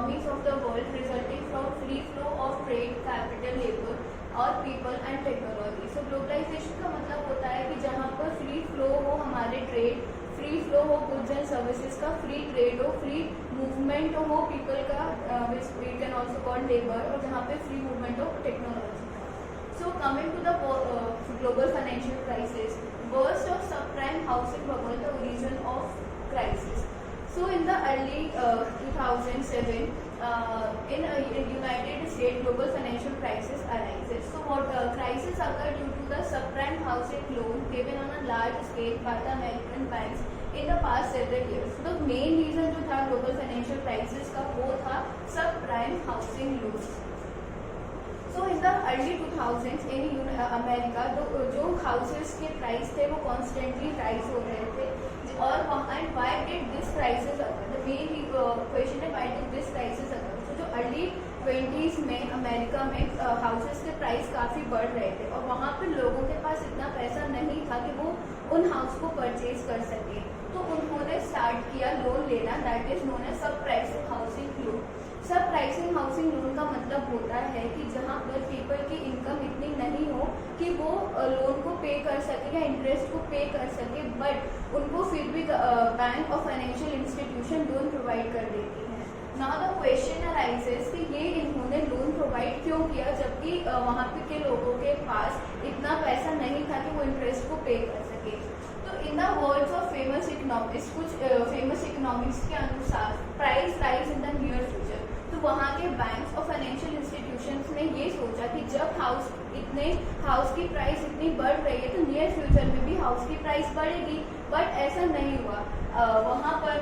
economies of the world resulting from free flow of trade, capital, labor और people and technology. So globalization का मतलब होता है कि जहाँ पर फ्री फ्लो हो हमारे ट्रेड, फ्री फ्लो हो गुड्स एंड सर्विसेज का, फ्री ट्रेड हो, फ्री मूवमेंट हो पीपल का, which we can also call labour, और जहाँ पे फ्री मूवमेंट हो टेक्नोलॉजी का. So coming to the global financial crisis, burst of subprime housing bubble, the origin of crisis. So in the early 2007, in United States, global financial crisis arises. So what crisis occurred due to the subprime housing loan given on a large scale by the American banks in the past several years. So the main reason जो था global financial crisis का वो था subprime housing loans. So in the early 2000s in America जो houses के price थे वो constantly rise हो रहे थे, और and why did this crisis occur? The main question है why did this crisis occur? So जो early 20s में अमेरिका में हाउसेस के प्राइस काफ़ी बढ़ रहे थे और वहाँ पे लोगों के पास इतना पैसा नहीं था कि वो उन हाउस को परचेज कर सके, तो उन्होंने स्टार्ट किया लोन लेना, दैट इज नोन एज सब प्राइसिंग हाउसिंग लोन. सब प्राइसिंग हाउसिंग लोन का मतलब होता है कि जहाँ पर पीपल की इनकम इतनी नहीं हो कि वो लोन को पे कर सके या इंटरेस्ट को पे कर सके, बट उनको फिर भी बैंक और फाइनेंशियल इंस्टीट्यूशन लोन प्रोवाइड कर देती है. नाउ द क्वेश्चन अराइजेस कि ये इन्होंने लोन प्रोवाइड क्यों किया जबकि वहाँ पे के लोगों के पास इतना पैसा नहीं था कि वो इंटरेस्ट को पे कर सके. तो in the words of famous economist, कुछ फेमस इकोनॉमिस्ट के अनुसार price rise in the near future. तो वहाँ के बैंक्स और फाइनेंशियल इंस्टीट्यूशंस ने ये सोचा कि जब हाउस की प्राइस इतनी बढ़ रही है तो नियर फ्यूचर में भी हाउस की प्राइस बढ़ेगी, बट ऐसा नहीं हुआ. वहाँ पर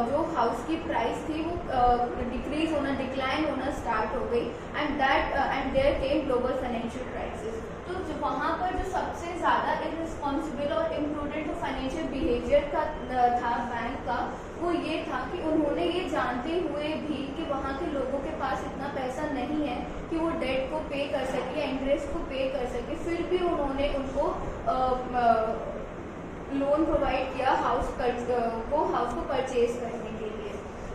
जो हाउस की प्राइस थी वो डिक्रीज होना, डिक्लाइन होना स्टार्ट हो गई, and there came global financial crisis. तो वहाँ पर जो सबसे ज़्यादा इररिस्पॉन्सिबल और इम्प्रूडेंट फाइनेंशियल बिहेवियर का था बैंक का, वो ये था कि उन्होंने ये जानते हुए भी कि वहाँ के लोगों के पास इतना पैसा नहीं है कि वो डेट को पे कर सके या इंटरेस्ट को पे कर सके, फिर भी उन्होंने उनको लोन प्रोवाइड किया हाउस को परचेज करने के लिए.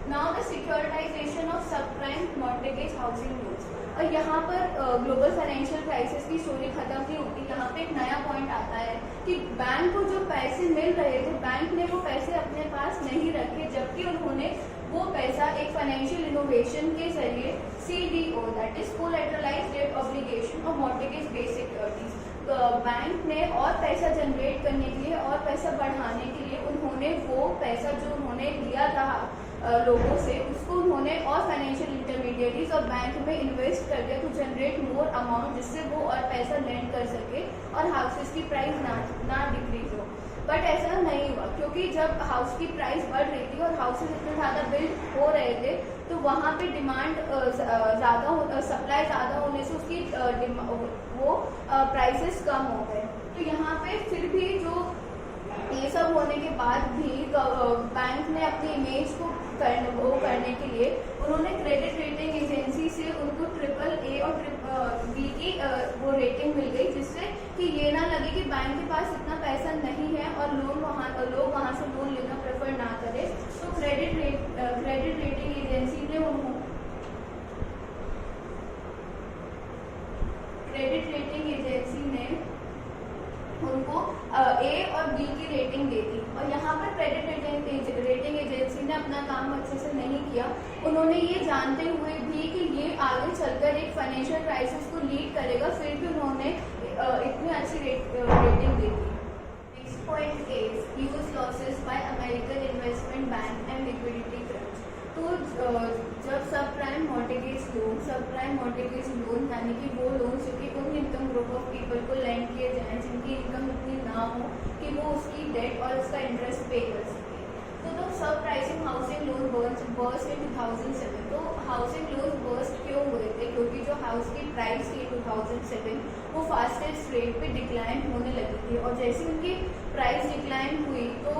Now the securitisation of subprime mortgage housing loans. और यहाँ पर ग्लोबल फाइनेंशियल क्राइसिस की स्टोरी खत्म नहीं होती. यहाँ पे एक नया पॉइंट आता है कि बैंक को जो पैसे मिल रहे थे, बैंक ने वो पैसे अपने पास नहीं रखे, जबकि उन्होंने वो पैसा एक फाइनेंशियल इनोवेशन के जरिए CDO, that is collateralised debt obligation और मॉर्टगेज बेस्ड सिक्योरिटीज, बैंक ने और पैसा जनरेट करने के लिए और पैसा बढ़ाने के लिए उन्होंने वो पैसा जो उन्होंने लिया था लोगों से, उसको उन्होंने और फाइनेंशियल इंटरमीडिएटरीज और बैंक में इन्वेस्ट कर दिया टू जनरेट मोर अमाउंट, जिससे वो और पैसा लेंड कर सके और हाउसेस की प्राइस ना डिक्रीज हो. बट ऐसा नहीं हुआ, क्योंकि जब हाउस की प्राइस बढ़ रही थी और हाउसेस इतने ज़्यादा बिल्ड हो रहे थे तो वहाँ पे डिमांड ज़्यादा, सप्लाई ज़्यादा होने से उसकी प्राइसेस कम हो गए. तो यहाँ पे फिर भी जो ये सब होने के बाद भी बैंक ने अपनी इमेज को करने के लिए उन्होंने क्रेडिट रेटिंग एजेंसी से उनको AAA और B की वो रेटिंग मिल गई, जिससे कि ये ना लगे कि बैंक के पास इतना पैसा नहीं है और लोग वहाँ से लोन लेना प्रेफर ना करें. तो क्रेडिट रेटिंग एजेंसी ने उनको A और B की रेटिंग दे दी. और यहाँ पर क्रेडिट रेटिंग एजेंसी ने अपना काम अच्छे से नहीं किया. उन्होंने ये जानते हुए भी कि ये आगे चलकर एक फाइनेंशियल क्राइसिस को लीड करेगा, फिर भी उन्होंने इतनी अच्छी rating they the. Next point is huge losses bye American investment bank and liquidity crunch. तो जब सब प्राइम मॉर्टगेज लोन यानी कि वो लोन जो कि उन इनकम ग्रुप ऑफ पीपल को लैंड किए जाएँ जिनकी इनकम इतनी ना हो कि वो उसकी डेट और उसका इंटरेस्ट पे कर सके. तो सब प्राइसिंग हाउसिंग लोन बर्स्ट इन 2007. तो हाउसिंग लोन बर्स्ट क्यों हुए थे? क्योंकि जो हाउस की प्राइस थी 2007 वो फास्टेस्ट रेट पे डिक्लाइन होने लगी थी, और जैसे उनकी प्राइस डिक्लाइन हुई तो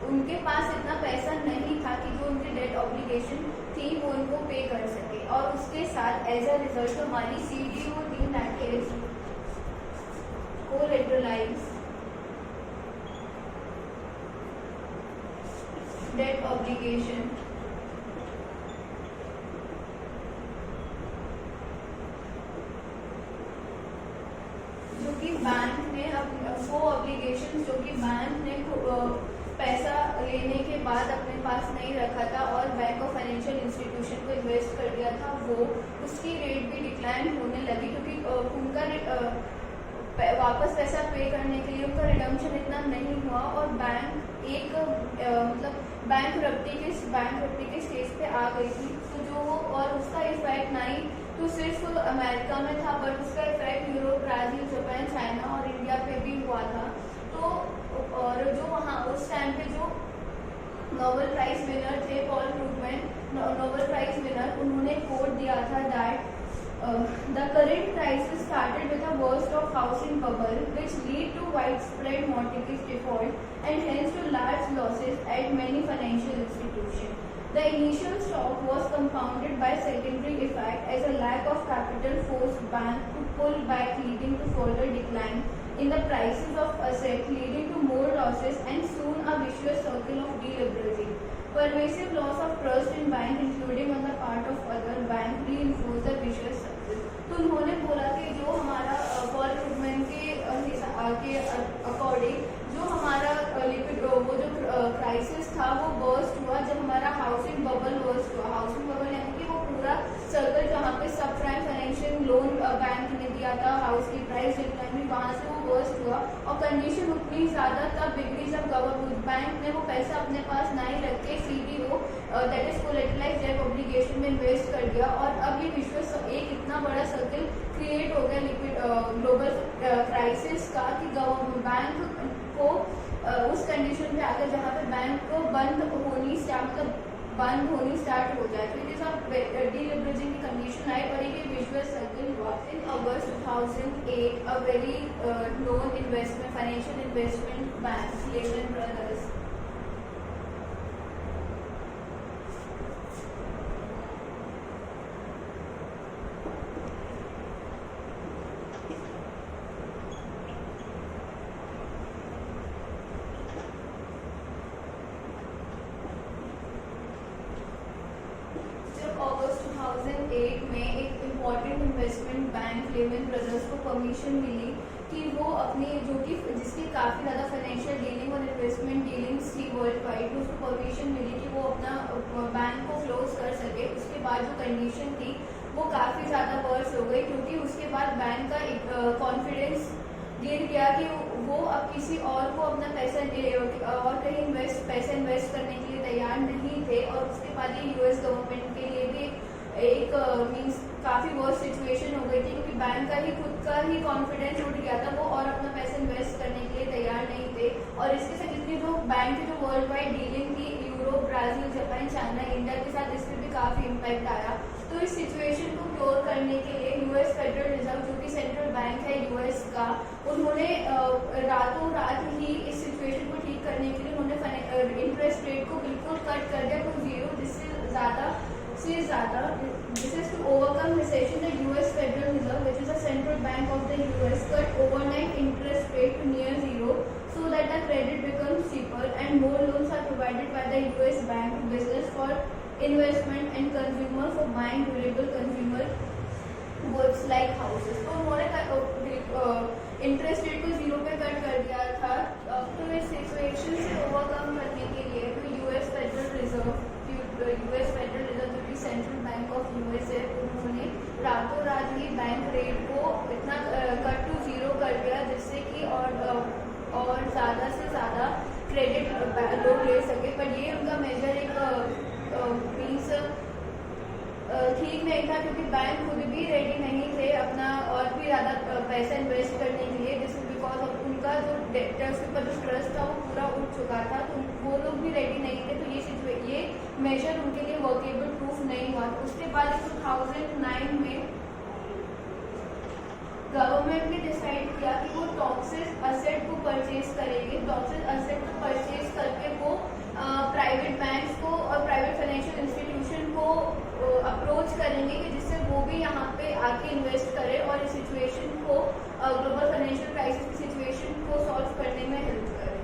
उनके पास इतना पैसा नहीं था कि जो उनकी डेट ऑब्लिगेशन थी वो उनको पे कर सके. और उसके साथ एज अ रिजल्ट हमारी CDO थी, that is collateralised debt obligation वो ऑब्लिगेशन जो कि बैंक ने पैसा लेने के बाद अपने पास नहीं रखा था और बैंक ऑफ फाइनेंशियल इंस्टीट्यूशन को इन्वेस्ट कर दिया था, वो उसकी रेट भी डिक्लाइन होने लगी, क्योंकि उनका वापस पैसा पे करने के लिए उनका रिडम्पशन इतना नहीं हुआ और बैंक एक मतलब बैंक के स्टेज पे आ गई थी। तो जो और उसका इफेक्ट नहीं तो सिर्फ अमेरिका में था, बट उसका effect Europe, Brazil, Japan, China और इंडिया पे भी हुआ था। तो और जो वहाँ उस टाइम पे जो नोबेल प्राइज विनर थे पॉल क्रूगमैन, नोबेल प्राइज विनर, उन्होंने कोट दिया था that the current crisis started with a burst of housing bubble which lead to widespread mortgage default and hence to large losses at many financial institutions. The initial shock was compounded by secondary effect as a lack of capital forced banks to pull back, leading to further decline in the prices of assets, leading to more losses and soon a vicious circle of deleveraging. Pervasive loss of trust in bank, including on the part of other bank, reinforced the vicious circle. तो उन्होंने बोला कि जो हमारा Paul क्रूगमैन के according जो हमारा liquid वो जो क्राइसिस था वो बर्स्ट हुआ जब हमारा हाउसिंग बबल बर्स्ट हुआ। हाउसिंग बबल यानी कि वो पूरा सर्कल जहाँ पे सब प्राइम फाइनेंशियल लोन बैंक ने दिया था, हाउस की प्राइस डिक्लाइन हुई, वहाँ से वो बर्स्ट हुआ और कंडीशन उतनी ज़्यादा तब बिगड़ी जब गवर्नमेंट बैंक ने वो पैसा अपने पास नहीं रख के सीडीओ that is collateralised debt obligation में इन्वेस्ट कर दिया और अब ये विश्व एक इतना बड़ा सर्कल क्रिएट हो गया लिक्विड ग्लोबल क्राइसिस का कि गवर्नमेंट बैंक को उस कंडीशन पे आ गया जहाँ पे बैंक को बंद होनी स्टार्ट हो जाए। तो इट इज डीलिवरेजिंग की कंडीशन आई और ये विजुअल सर्कल हुआ। In August 2008 a very known investment financial investment bank Lehman Brothers August 2008 में एक important investment bank Lehman Brothers को परमिशन मिली कि वो अपनी जो कि जिसकी काफ़ी ज़्यादा फाइनेंशियल डीलिंग और इन्वेस्टमेंट डीलिंग्स थी वर्ल्ड वाइड, उसको परमिशन मिली कि वो अपना बैंक को क्लोज कर सके। उसके बाद जो कंडीशन थी वो काफ़ी ज़्यादा वर्स हो गई क्योंकि उसके बाद बैंक का एक कॉन्फिडेंस गिर गया कि वो अब किसी और को अपना पैसा और कहीं पैसा इन्वेस्ट करने के लिए तैयार नहीं थे और उसके बाद ये यूएस गवर्नमेंट के लिए भी एक मीन्स काफ़ी वर्स्ट सिचुएशन हो गई थी क्योंकि बैंक का ही खुद का ही कॉन्फिडेंस उठ गया था, वो और अपना पैसा इन्वेस्ट करने के लिए तैयार नहीं थे। और इसके साथ जितनी जो बैंक की जो वर्ल्ड वाइड डीलिंग थी Europe, Brazil, Japan, China, India के साथ इस पर भी काफ़ी इम्पैक्ट आया। तो इस सिचुएशन को क्योर करने के लिए यूएस फेडरल रिजर्व जो कि सेंट्रल बैंक है यूएस का, उन्होंने रातों रात ही इस सिचुएशन को ठीक करने के लिए उन्होंने इंटरेस्ट रेट को बिल्कुल कट कर दिया to zero, This is to overcome recession. The U.S. Federal Reserve, which is a central bank of the U.S., cut overnight interest rate to near zero, so that the credit becomes cheaper and more loans are provided by the U.S. bank to business for investment and consumer for buying durable consumer goods like houses. तो उन्होंने interest rate को zero पे cut कर दिया था। तो इस situation से ओवरकम करने के लिए तो यूएस फेडरल रिजर्व जो कि सेंट्रल बैंक ऑफ यूएस है, उन्होंने रातों रात ही बैंक रेट को इतना कट टू जीरो कर दिया जिससे कि और ज़्यादा से ज़्यादा क्रेडिट लोग ले सके। पर ये उनका मेजर एक मीन्स ठीक नहीं था क्योंकि बैंक खुद भी रेडी नहीं थे अपना और भी ज़्यादा पैसा इन्वेस्ट करने के लिए, जिस बिकॉज ऑफ उनका जो डेटर्स के ऊपर जो ट्रस्ट था वो पूरा उठ चुका था, तो वो लोग भी रेडी नहीं थे। तो ये मेजर उनके लिए वर्केबल प्रूफ नहीं हुआ। तो उसके बाद 2009 में गवर्नमेंट ने डिसाइड किया कि वो टॉक्सिस असेट को परचेज करेंगे। टॉक्सिस असेट को परचेज करके वो प्राइवेट बैंक्स को और प्राइवेट फाइनेंशियल इंस्टीट्यूशन को अप्रोच करेंगे कि जिससे वो भी यहाँ पे आके इन्वेस्ट करें और इस सिचुएशन को ग्लोबल फाइनेंशियल क्राइसिस की सिचुएशन को सॉल्व करने में हेल्प करें।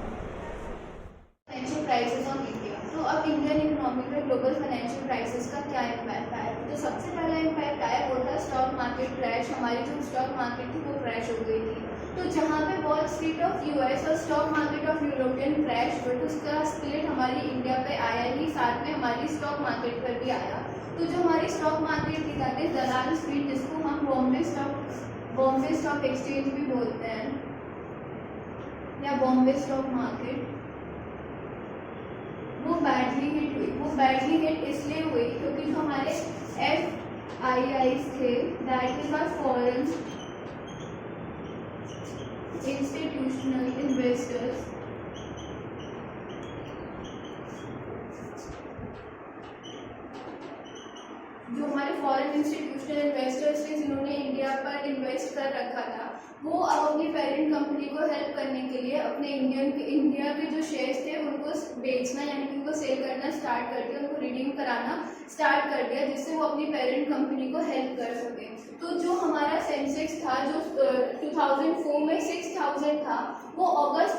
Financial crisis on India. तो अब इंडियन इकोनॉमी में ग्लोबल फाइनेंशियल क्राइसिस का क्या इम्पैक्ट आया? तो सबसे पहला इम्पैक्ट आया वो था स्टॉक मार्केट क्रैश। हमारी जो स्टॉक मार्केट थी वो क्रैश हो गई थी। तो जहाँ पे वॉल स्ट्रीट ऑफ यूएस और stock market of European crash, but उसका स्प्लिट हमारी इंडिया पे आया ही, साथ में हमारी स्टॉक मार्केट पर भी आया। तो जो हमारी स्टॉक मार्केट थी दैट इज दलाल स्ट्रीट, जिसको हम बॉम्बे स्टॉक एक्सचेंज भी बोलते हैं या बॉम्बे स्टॉक मार्केट, वो बैडली हिट हुई। वो बैडली हिट इसलिए हुई क्योंकि जो हमारे FIIs थे that is our foreign institutional investors, जो हमारे फॉरेन इंस्टीट्यूशनल इन्वेस्टर्स थे जिन्होंने इंडिया पर इन्वेस्ट कर रखा था, वो अब अपनी पेरेंट कंपनी को हेल्प करने के लिए अपने इंडिया के जो शेयर्स थे उनको बेचना यानी कि उनको सेल करना स्टार्ट कर दिया, उनको रिडीम कराना स्टार्ट कर दिया, जिससे वो अपनी पेरेंट कंपनी को हेल्प कर सके। तो जो हमारा सेंसेक्स था जो 2004 में 6000 था, वो अगस्त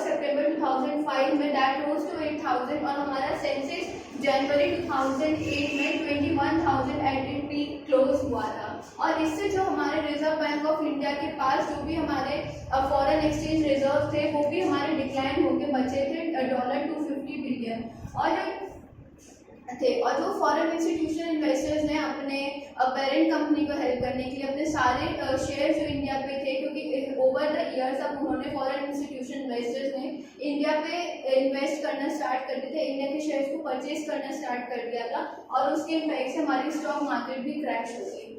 सितंबर 2005 में दैट रोज टू 8000, और हमारा सेंसेक्स जनवरी 2008 में 21,000 एट इट पीक क्लोज हुआ था। और इससे जो हमारे रिजर्व बैंक ऑफ इंडिया के पास जो भी हमारे फॉरेन एक्सचेंज रिजर्व थे वो भी हमारे डिक्लाइन होकर बचे थे $250 बिलियन और जो फॉरेन इंस्टीट्यूशनल इन्वेस्टर्स ने अपने पेरेंट कंपनी को हेल्प करने के लिए अपने सारे शेयर जो इंडिया पे थे, क्योंकि ओवर द ईयर्स अब उन्होंने फॉरेन इंस्टीट्यूशनल इन्वेस्टर्स ने इंडिया पे इन्वेस्ट करना स्टार्ट कर दिए थे, इंडिया के शेयर्स को परचेज करना स्टार्ट कर दिया था, और उसके इम्पैक्ट से हमारी स्टॉक मार्केट भी क्रैश हो गई।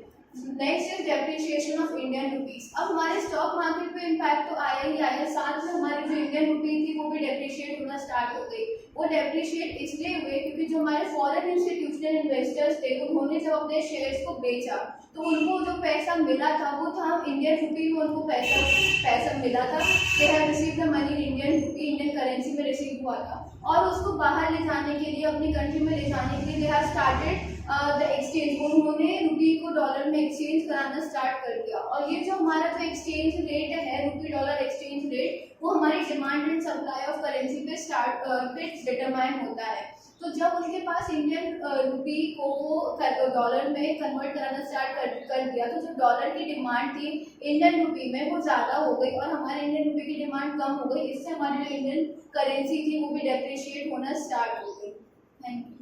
Next is depreciation of Indian rupees. अब हमारे स्टॉक मार्केट पे इम्पैक्ट तो आया ही आया, साथ में हमारी जो इंडियन रुपी थी वो भी डेप्रिशिएट होना स्टार्ट हो गई। वो डेप्रिशिएट इसलिए हुए क्योंकि जो हमारे फॉरेन इंस्टीट्यूशनल इन्वेस्टर्स थे उन्होंने जब अपने शेयर्स को बेचा तो उनको जो पैसा मिला था वो था इंडियन रुपी में, उनको पैसा मिला था, they have received the money in Indian rupee, Indian currency में रिसीव हुआ था, और उसको बाहर ले जाने के लिए, अपनी कंट्री में ले जाने के लिए they have started the exchange, उन्होंने रुपी को डॉलर में एक्सचेंज कराना स्टार्ट कर दिया। और ये जो हमारा जो एक्सचेंज रेट है रुपी डॉलर एक्सचेंज रेट, वो हमारी demand and supply of currency पे डिटरमाइन होता है। तो जब उनके पास इंडियन रुपी को वो डॉलर में कन्वर्ट कराना स्टार्ट कर दिया, तो जो डॉलर की डिमांड थी इंडियन रुपी में वो ज़्यादा हो गई और हमारे इंडियन रुपी की डिमांड कम हो गई। इससे हमारी जो इंडियन करेंसी थी वो भी डेप्रिशिएट होना स्टार्ट हो गई। Thank you.